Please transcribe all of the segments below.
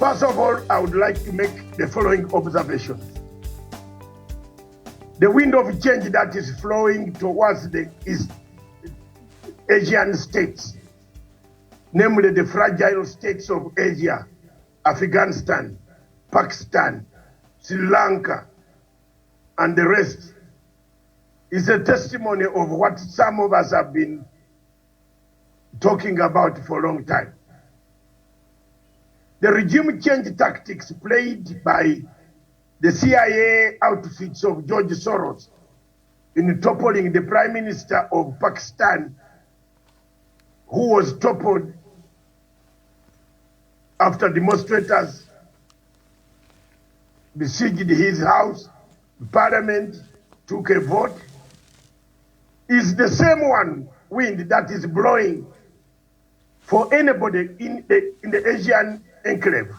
First of all, I would like to make the following observations. The wind of change that is flowing towards the East Asian states, namely the fragile states of Asia, Afghanistan, Pakistan, Sri Lanka, and the rest, is a testimony of what some of us have been talking about for a long time. The regime change tactics played by the CIA outfits of George Soros in toppling the Prime Minister of Pakistan, who was toppled after demonstrators besieged his house, parliament took a vote, is the same wind that is blowing for anybody in the Asian enclave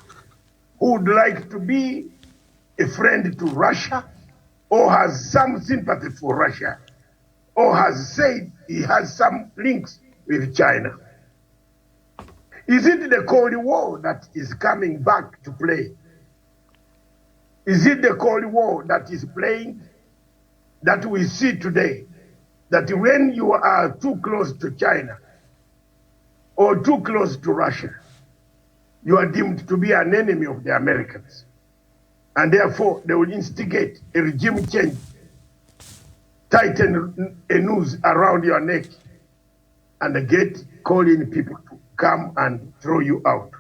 who would like to be a friend to Russia or has some sympathy for Russia or has said he has some links with China. Is it the Cold War that is coming back to play? Is it the Cold War that is playing that we see today, that when you are too close to China or too close to Russia, you are deemed to be an enemy of the Americans? And therefore, they will instigate a regime change, tighten a noose around your neck, and get calling people to come and throw you out.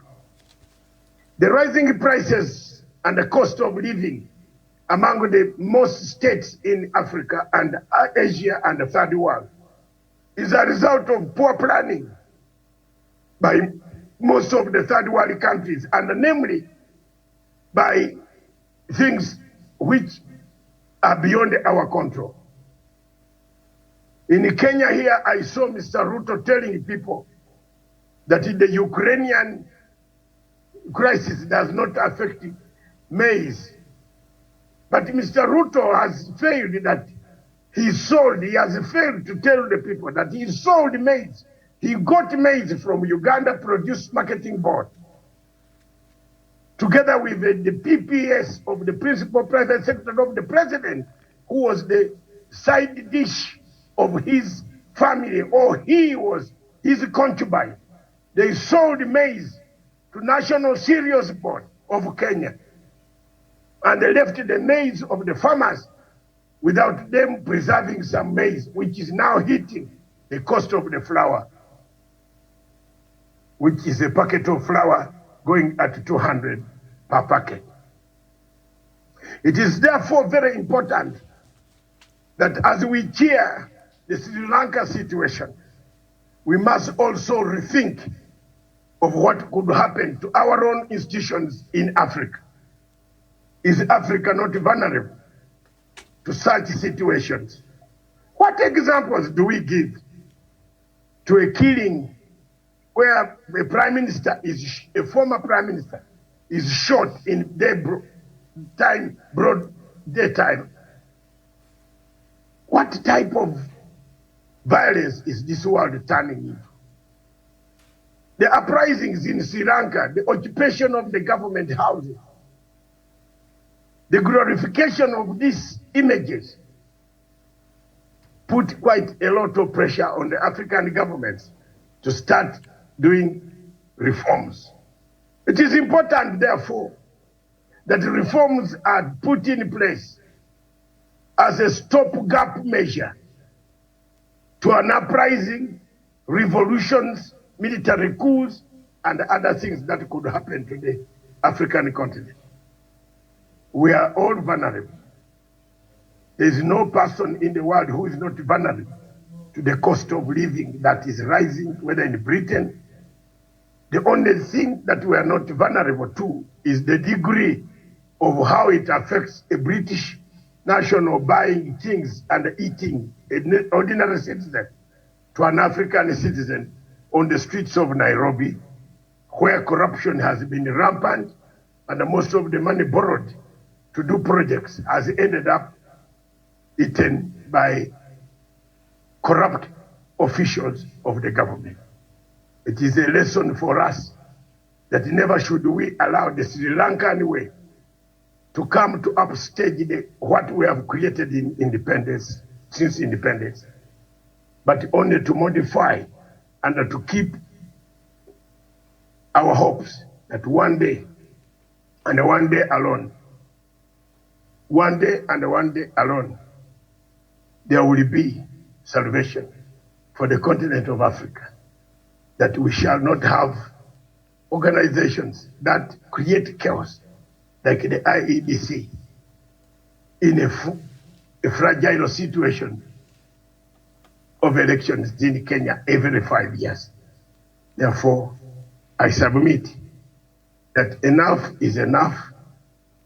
The rising prices and the cost of living among the most states in Africa and Asia and the third world is a result of poor planning by most of the third world countries, and namely by things which are beyond our control. In Kenya here, I saw Mr. Ruto telling people that the Ukrainian crisis does not affect maize. But Mr. Ruto has failed that he has failed to tell the people that he sold maize. He got maize from Uganda Produce Marketing Board, together with the PPS of the principal private sector of the president, who was the side dish of his family, or he was his concubine. They sold maize to National Cereals Board of Kenya, and they left the maize of the farmers without them preserving some maize, which is now hitting the cost of the flour, which is a packet of flour going at 200 per packet. It is therefore very important that as we cheer the Sri Lanka situation, we must also rethink of what could happen to our own institutions in Africa. Is Africa not vulnerable to such situations? What examples do we give to a killing where a prime minister a former prime minister is shot in broad daytime? What type of violence is this world turning into? The uprisings in Sri Lanka, the occupation of the government houses, the glorification of these images put quite a lot of pressure on the African governments to start doing reforms. It is important, therefore, that reforms are put in place as a stopgap measure to an uprising, revolutions, military coups, and other things that could happen to the African continent. We are all vulnerable. There is no person in the world who is not vulnerable to the cost of living that is rising, whether in Britain. The only thing that we are not vulnerable to is the degree of how it affects a British national buying things and eating an ordinary citizen to an African citizen on the streets of Nairobi, where corruption has been rampant and most of the money borrowed to do projects has ended up eaten by corrupt officials of the government. It is a lesson for us that never should we allow the Sri Lankan way to come to upstage what we have created in independence, since independence, but only to modify and to keep our hopes that one day, and one day alone, one day and one day alone, there will be salvation for the continent of Africa, that we shall not have organizations that create chaos like the IEBC in a fragile situation of elections in Kenya every 5 years. Therefore, I submit that enough is enough.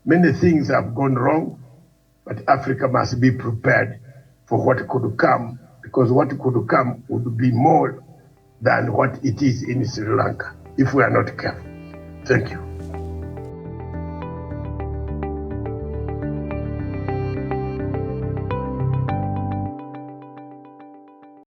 Many things have gone wrong, but Africa must be prepared for what could come, because what could come would be more than what it is in Sri Lanka if we are not careful. Thank you.